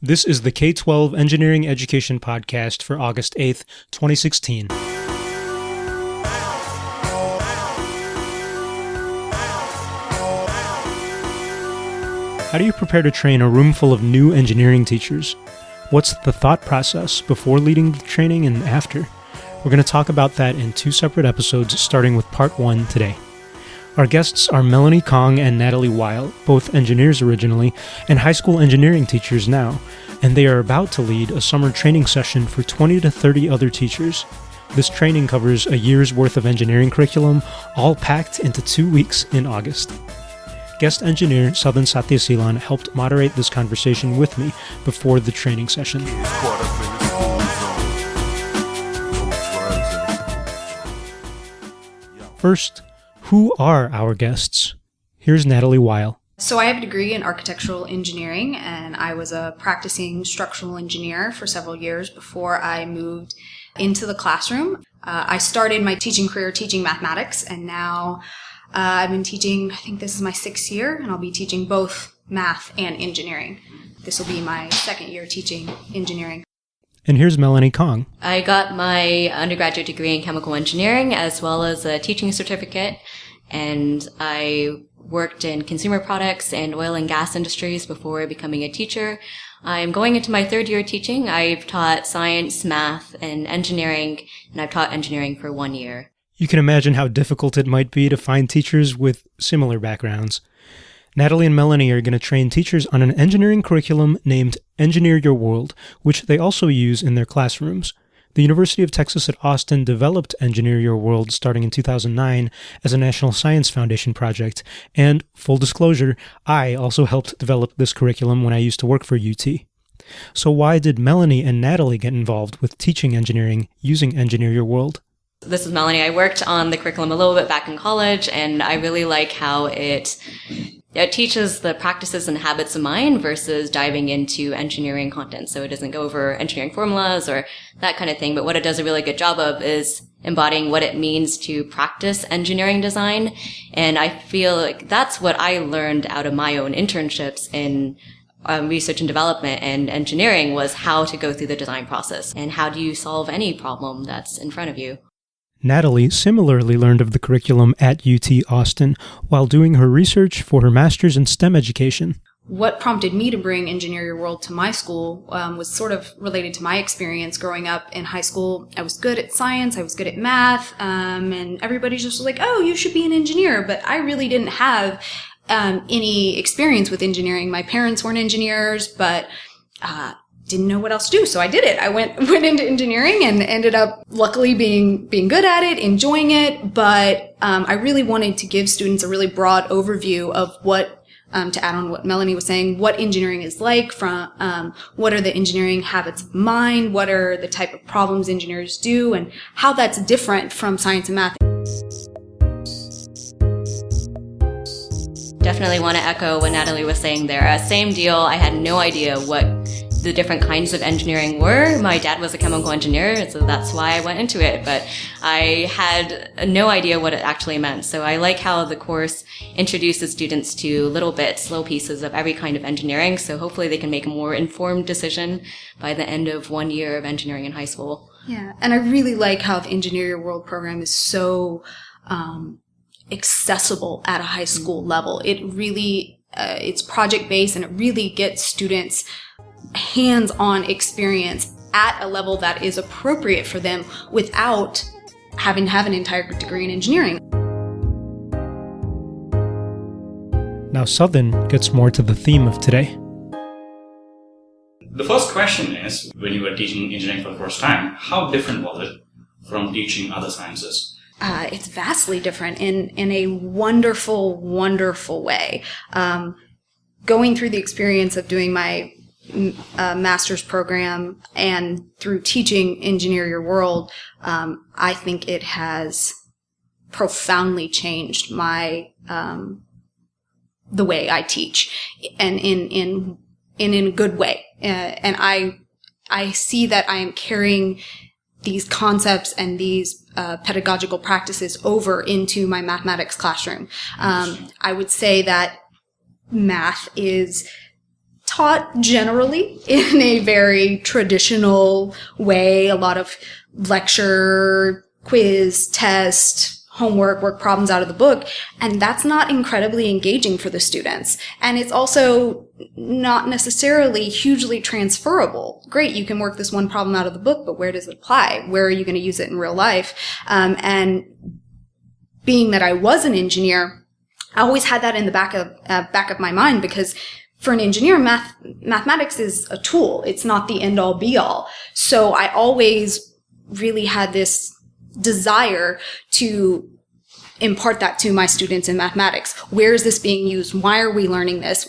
This is the K-12 Engineering Education Podcast for August 8th, 2016. How do you prepare to train a room full of new engineering teachers? What's the thought process before leading the training and after? We're going to talk about that in two separate episodes, starting with part 1 today. Our guests are Melanie Kong and Natalie Weil, both engineers originally, and high school engineering teachers now, and they are about to lead a summer training session for 20 to 30 other teachers. This training covers a year's worth of engineering curriculum, all packed into 2 weeks in August. Guest engineer Southern Satyasilan helped moderate this conversation with me before the training session. First, who are our guests? Here's Natalie Weil. So I have a degree in architectural engineering, and I was a practicing structural engineer for several years before I moved into the classroom. I started my teaching career teaching mathematics, and now I've been teaching, I think this is my 6th year, and I'll be teaching both math and engineering. This will be my 2nd year teaching engineering. And here's Melanie Kong. I got my undergraduate degree in chemical engineering as well as a teaching certificate, and I worked in consumer products and oil and gas industries before becoming a teacher. I'm going into my 3rd year teaching. I've taught science, math, and engineering, and I've taught engineering for 1 year. You can imagine how difficult it might be to find teachers with similar backgrounds. Natalie and Melanie are going to train teachers on an engineering curriculum named Engineer Your World, which they also use in their classrooms. The University of Texas at Austin developed Engineer Your World starting in 2009 as a National Science Foundation project, and, full disclosure, I also helped develop this curriculum when I used to work for UT. So why did Melanie and Natalie get involved with teaching engineering using Engineer Your World? This is Melanie. I worked on the curriculum a little bit back in college, and I really like how it teaches the practices and habits of mind versus diving into engineering content. So it doesn't go over engineering formulas or that kind of thing, but what it does a really good job of is embodying what it means to practice engineering design. And I feel like that's what I learned out of my own internships in research and development and engineering, was how to go through the design process and how do you solve any problem that's in front of you. Natalie similarly learned of the curriculum at UT Austin while doing her research for her master's in STEM education. What prompted me to bring Engineer Your World to my school was sort of related to my experience growing up in high school. I was good at science, I was good at math, and everybody's just like, oh, you should be an engineer. But I really didn't have any experience with engineering. My parents weren't engineers, but didn't know what else to do, so I did it. I went into engineering and ended up luckily being good at it, enjoying it, but I really wanted to give students a really broad overview of what, to add on what Melanie was saying, what engineering is like, from what are the engineering habits of mind, what are the type of problems engineers do, and how that's different from science and math. Definitely want to echo what Natalie was saying there. Same deal. I had no idea what the different kinds of engineering were. My dad was a chemical engineer, so that's why I went into it, but I had no idea what it actually meant. So I like how the course introduces students to little bits, little pieces of every kind of engineering, so hopefully they can make a more informed decision by the end of 1 year of engineering in high school. Yeah, and I really like how the Engineer Your World program is so accessible at a high school level. It really, it's project-based, and it really gets students hands-on experience at a level that is appropriate for them without having to have an entire degree in engineering. Now Southern gets more to the theme of today. The first question is, when you were teaching engineering for the first time, how different was it from teaching other sciences? It's vastly different in a wonderful, wonderful way. Going through the experience of doing my master's program and through teaching Engineer Your World, I think it has profoundly changed my the way I teach, and in a good way. And I see that I am carrying these concepts and these pedagogical practices over into my mathematics classroom. I would say that math is taught generally in a very traditional way, a lot of lecture, quiz, test, homework, work problems out of the book. And that's not incredibly engaging for the students. And it's also not necessarily hugely transferable. Great, you can work this one problem out of the book, but where does it apply? Where are you going to use it in real life? And being that I was an engineer, I always had that in the back of my mind, because for an engineer, mathematics is a tool. It's not the end all be all. So I always really had this desire to impart that to my students in mathematics. Where is this being used? Why are we learning this?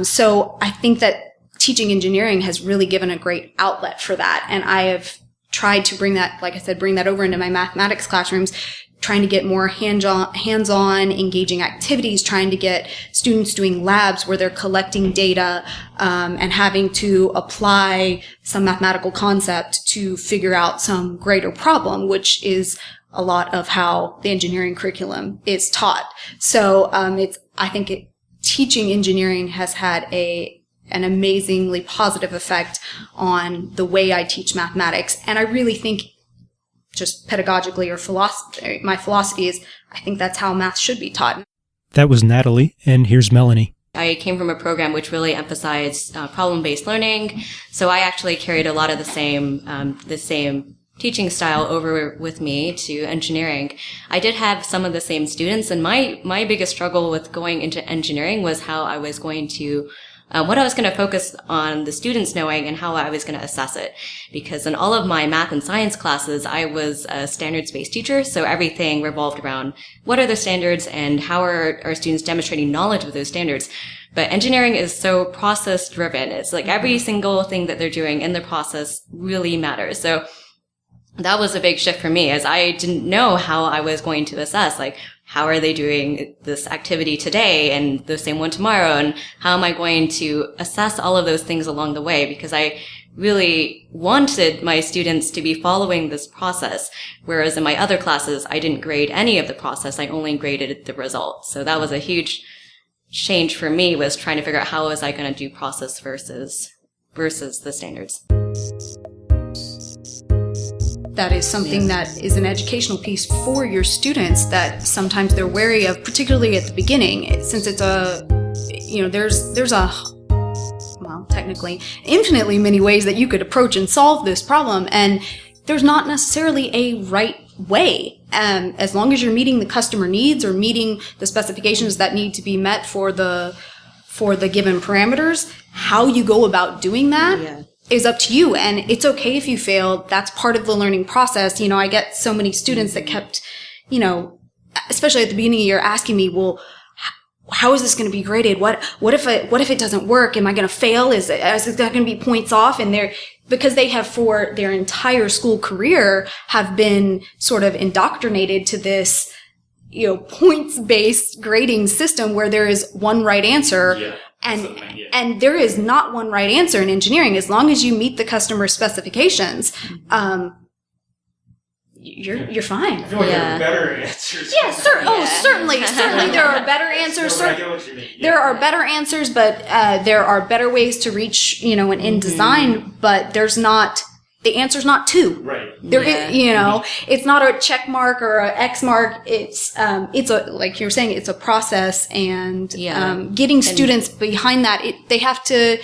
So I think that teaching engineering has really given a great outlet for that. And I have tried to bring that, like I said, bring that over into my mathematics classrooms, trying to get more hands-on, engaging activities, trying to get students doing labs where they're collecting data and having to apply some mathematical concept to figure out some greater problem, which is a lot of how the engineering curriculum is taught. So I think teaching engineering has had an amazingly positive effect on the way I teach mathematics. And I really think, just pedagogically or philosophy, my philosophy is, I think that's how math should be taught. That was Natalie, and here's Melanie. I came from a program which really emphasized problem-based learning, so I actually carried a lot of the same teaching style over with me to engineering. I did have some of the same students, and my biggest struggle with going into engineering was how I was going to what I was going to focus on the students knowing and how I was going to assess it. Because in all of my math and science classes, I was a standards-based teacher, so everything revolved around what are the standards and how are our students demonstrating knowledge of those standards. But engineering is so process-driven. It's like every single thing that they're doing in the process really matters. So that was a big shift for me, as I didn't know how I was going to assess, like, how are they doing this activity today and the same one tomorrow? And how am I going to assess all of those things along the way? Because I really wanted my students to be following this process. Whereas in my other classes, I didn't grade any of the process. I only graded the results. So that was a huge change for me, was trying to figure out how was I going to do process versus the standards. That is something that is an educational piece for your students that sometimes they're wary of, particularly at the beginning, since it's technically infinitely many ways that you could approach and solve this problem. And there's not necessarily a right way. As long as you're meeting the customer needs or meeting the specifications that need to be met for the given parameters, how you go about doing that is up to you. And it's okay if you fail. That's part of the learning process. I get so many students that kept, especially at the beginning of the year, asking me, well, how is this going to be graded? What if it doesn't work? Am I going to fail? Is it going to be points off? And because they have for their entire school career have been sort of indoctrinated to this, points-based grading system where there is one right answer. Yeah. And there is not one right answer in engineering. As long as you meet the customer specifications, you're fine. I feel like there are better answers. Yeah, certainly there are better answers. There are better answers, but there are better ways to reach, an end design. But the answer's not two. Right. It's not a check mark or an X mark. It's like you were saying, it's a process, and getting students behind that, they have to.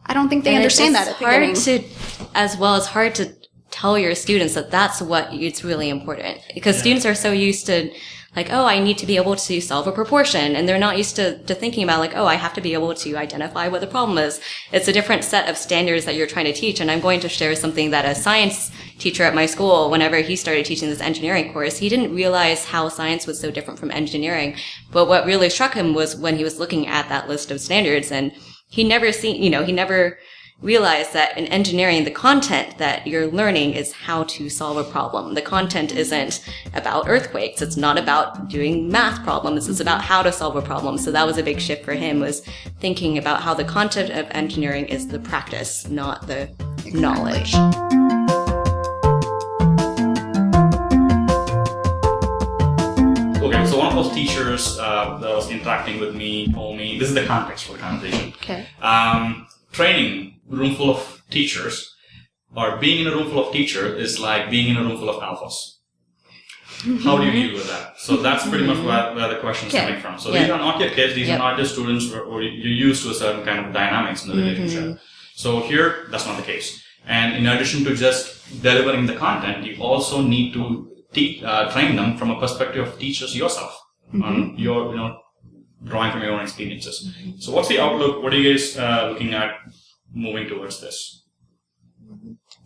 I don't think they understand that at the beginning. It's hard to tell your students that that's what it's really important, because students are so used to, like, oh, I need to be able to solve a proportion. And they're not used to thinking about, like, oh, I have to be able to identify what the problem is. It's a different set of standards that you're trying to teach. And I'm going to share something that a science teacher at my school, whenever he started teaching this engineering course, he didn't realize how science was so different from engineering. But what really struck him was when he was looking at that list of standards, and he never realize that in engineering, the content that you're learning is how to solve a problem. The content isn't about earthquakes. It's not about doing math problems. It's about how to solve a problem. So that was a big shift for him, was thinking about how the content of engineering is the practice, not the knowledge. Okay, so one of those teachers that was interacting with me told me, this is the context for the conversation. Okay. Training a room full of teachers, or being in a room full of teachers, is like being in a room full of alphas. How do you deal with that? So that's pretty much where the question's coming from. So these are not your kids, these are not just students, or you're used to a certain kind of dynamics in the relationship. So here, that's not the case. And in addition to just delivering the content, you also need to train them from a perspective of teachers yourself, on your, drawing from your own experiences. So what's the outlook? What are you guys looking at moving towards this?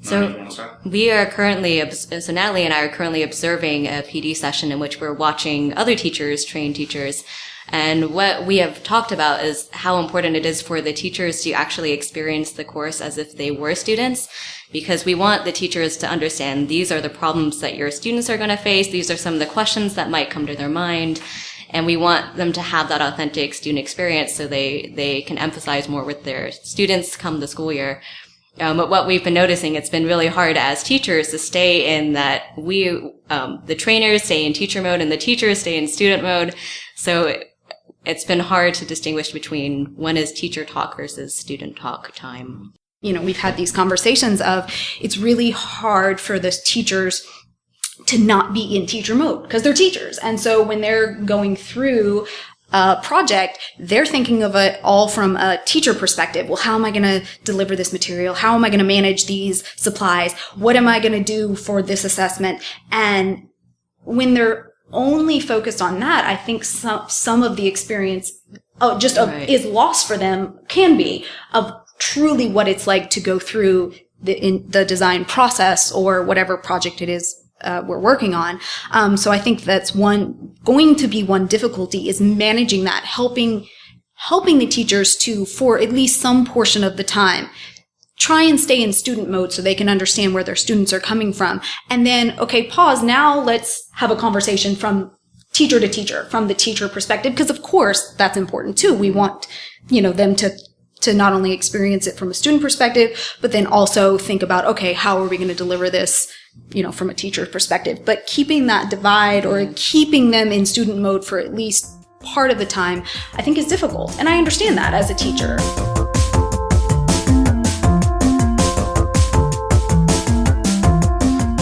So we are currently, so Natalie and I are currently observing a PD session in which we're watching other teachers train teachers. And what we have talked about is how important it is for the teachers to actually experience the course as if they were students, because we want the teachers to understand these are the problems that your students are going to face. These are some of the questions that might come to their mind. And we want them to have that authentic student experience so they can emphasize more with their students come the school year. But what we've been noticing, it's been really hard as teachers to stay in that the trainers stay in teacher mode and the teachers stay in student mode. So it's been hard to distinguish between when is teacher talk versus student talk time. We've had these conversations of it's really hard for the teachers to not be in teacher mode because they're teachers. And so when they're going through a project, they're thinking of it all from a teacher perspective. Well, how am I going to deliver this material? How am I going to manage these supplies? What am I going to do for this assessment? And when they're only focused on that, I think some of the experience is lost for them, can be, of truly what it's like to go through the design process or whatever project it is we're working on. So I think that's going to be one difficulty is managing that, helping the teachers to, for at least some portion of the time, try and stay in student mode so they can understand where their students are coming from. And then, okay, pause. Now let's have a conversation from teacher to teacher, from the teacher perspective, because of course that's important too. We want, them to not only experience it from a student perspective, but then also think about, okay, how are we going to deliver this, from a teacher perspective? But keeping that divide or keeping them in student mode for at least part of the time, I think is difficult. And I understand that as a teacher.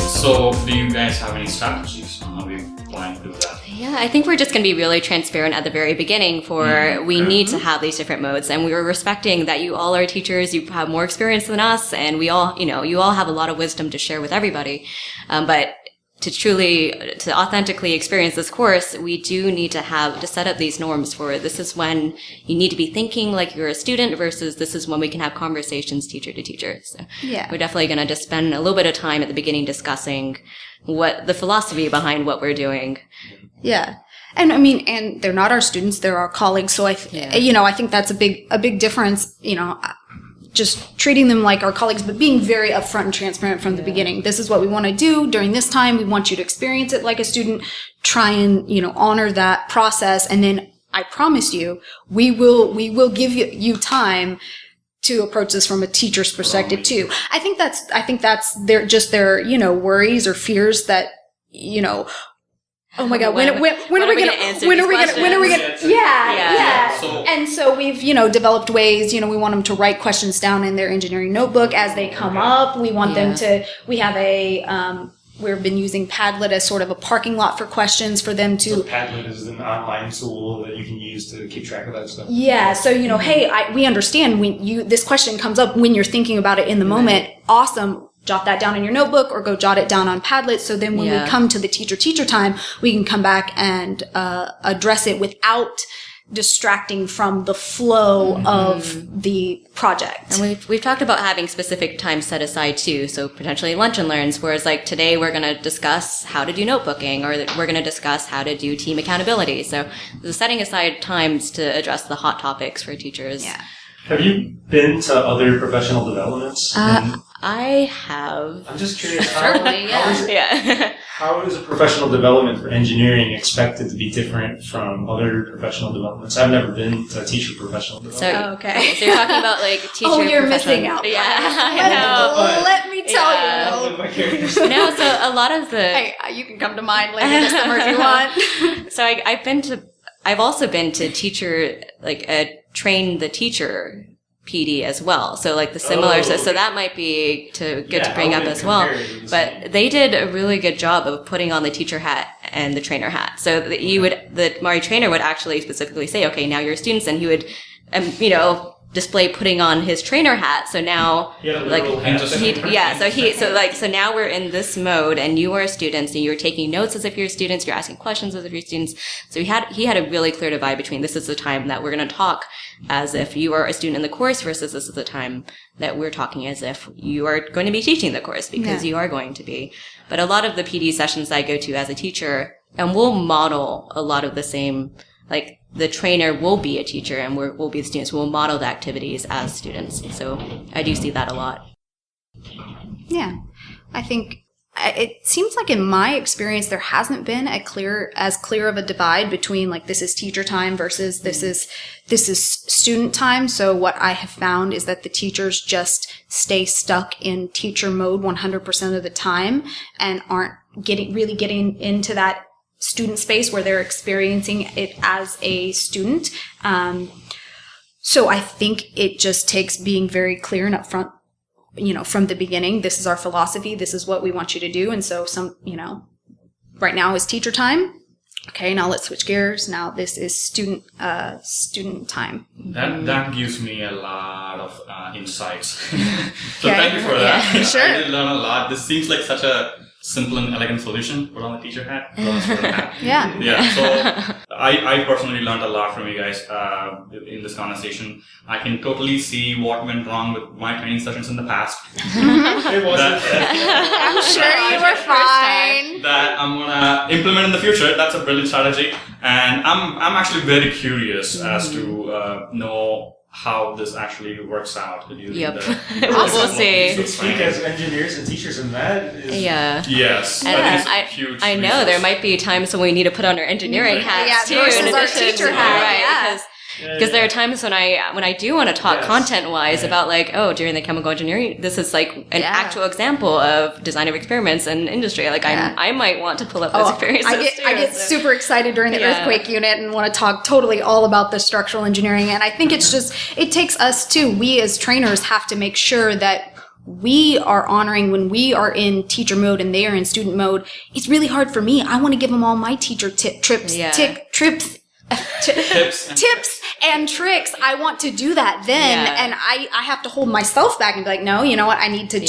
So do you guys have any strategies on how we plan to do that? Yeah, I think we're just going to be really transparent at the very beginning we need to have these different modes, and we were respecting that you all are teachers, you have more experience than us, and we all, you all have a lot of wisdom to share with everybody. But to authentically experience this course, we do need to set up these norms for this is when you need to be thinking like you're a student versus this is when we can have conversations teacher to teacher. So we're definitely going to just spend a little bit of time at the beginning discussing what the philosophy behind what we're doing. Yeah. And and they're not our students, they're our colleagues. So I think that's a big difference, just treating them like our colleagues, but being very upfront and transparent from the beginning. This is what we want to do during this time. We want you to experience it like a student. Try and, honor that process. And then I promise you, we will give you time to approach this from a teacher's perspective too. I think that's their worries or fears that, oh my God, when are we gonna, yeah. And so we've, developed ways, we want them to write questions down in their engineering notebook as they come up. We want them we have we've been using Padlet as sort of a parking lot for questions for them to. So Padlet is an online tool that you can use to keep track of that stuff. Yeah. So, hey, we understand when this question comes up when you're thinking about it in the moment. Awesome. Jot that down in your notebook or go jot it down on Padlet. So then when we come to the teacher time, we can come back and address it without distracting from the flow of the project. And we've talked about having specific time set aside too. So potentially lunch and learns, whereas like today we're going to discuss how to do notebooking, or we're going to discuss how to do team accountability. So setting aside times to address the hot topics for teachers. Yeah. Have you been to other professional developments? I have. I'm just curious. How is a professional development for engineering expected to be different from other professional developments? I've never been to a teacher professional development. So you're talking about like teacher. Oh, you're missing out. Yeah, I know. Let me tell you. with my characters. No, so a lot of the Hey, you can come to mine later this summer if you want. So I've also been to teacher, train the teacher PD as well. So like the similar, so that might be good to bring up as well. But they did a really good job of putting on the teacher hat and the trainer hat. So that the Mari trainer would actually specifically say, okay, now you're students, and he would, display putting on his trainer hat. So now, so now we're in this mode, and you are students, and you're taking notes as if you're students, you're asking questions as if you're students. So he had a really clear divide between this is the time that we're going to talk as if you are a student in the course versus this is the time that we're talking as if you are going to be teaching the course, because you are going to be. But a lot of the PD sessions I go to as a teacher, and we'll model a lot of the same, like the trainer will be a teacher and we'll be the students. We'll model the activities as students. So I do see that a lot. Yeah. I think it seems like in my experience, there hasn't been as clear of a divide between like this is teacher time versus this is student time. So what I have found is that the teachers just stay stuck in teacher mode 100% of the time and aren't getting into that student space where they're experiencing it as a student. So I think it just takes being very clear and upfront, from the beginning. This is our philosophy. This is what we want you to do. And so right now is teacher time. Okay, now let's switch gears. Now this is student time. That gives me a lot of insights. So thank you for that. Yeah, sure. I did learn a lot. This seems like such a simple and elegant solution. Put on the teacher hat. Put on the student hat. Yeah. So I personally learned a lot from you guys in this conversation. I can totally see what went wrong with my training sessions in the past. It wasn't. I'm sure you were fine. That I'm gonna implement in the future. That's a brilliant strategy, and I'm actually very curious as to know how this actually works out. We'll see. We speak as engineers and teachers, and that is yes. And huge. I know there might be times when we need to put on our engineering hats too, versus in our addition teacher to- hat, right? Because there are times when I do want to talk content-wise about during the chemical engineering, this is like an actual example of design of experiments in industry. Like I might want to pull up those experiences I get super excited during the earthquake unit and want to talk totally all about the structural engineering. And I think it takes us too. We as trainers have to make sure that we are honoring when we are in teacher mode and they are in student mode. It's really hard for me. I want to give them all my teacher tips and tricks. I want to do that then, and I have to hold myself back and be like, no, you know what? I need to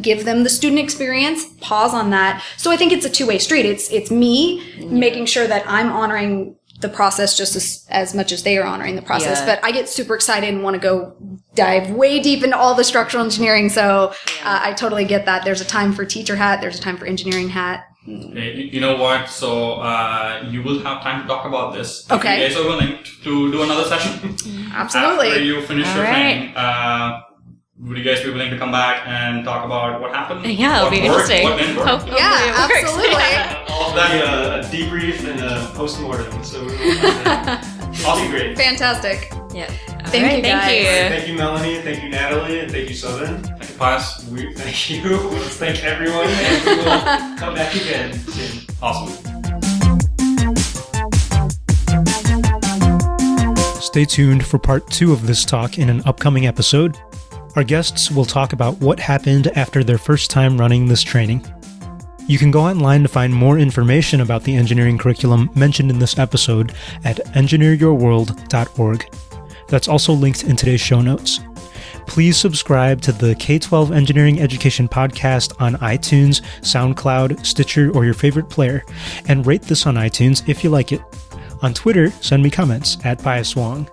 give them the student experience. Pause on that. So I think it's a two-way street. It's me making sure that I'm honoring the process just as much as they are honoring the process. But I get super excited and want to go dive way deep into all the structural engineering. So I totally get that. There's a time for teacher hat. There's a time for engineering hat. You know what? So you will have time to talk about this. Okay. If you guys are willing to do another session. Absolutely. After you finish your training, would you guys be willing to come back and talk about what happened? Yeah, it'll be interesting. What didn't work? Yeah, absolutely. All of that. A debrief and a post-mortem. So I'll be great. Fantastic. Yeah. Thank you, guys. Thank you, Melanie. Thank you, Natalie. And thank you, Southern. Thank you, Pius. Thank you. Let's thank everyone. And we will come back again soon. Awesome. Stay tuned for part 2 of this talk in an upcoming episode. Our guests will talk about what happened after their first time running this training. You can go online to find more information about the engineering curriculum mentioned in this episode at engineeryourworld.org. That's also linked in today's show notes. Please subscribe to the K-12 Engineering Education Podcast on iTunes, SoundCloud, Stitcher, or your favorite player, and rate this on iTunes if you like it. On Twitter, send me comments at Pius Wong.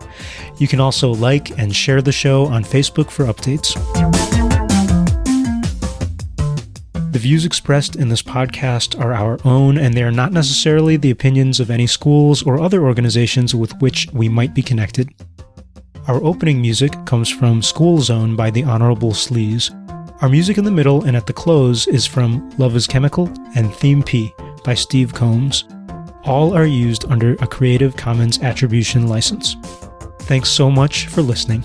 You can also like and share the show on Facebook for updates. The views expressed in this podcast are our own, and they are not necessarily the opinions of any schools or other organizations with which we might be connected. Our opening music comes from School Zone by the Honorable Sleaze. Our music in the middle and at the close is from Love is Chemical and Theme P by Steve Combs. All are used under a Creative Commons Attribution license. Thanks so much for listening.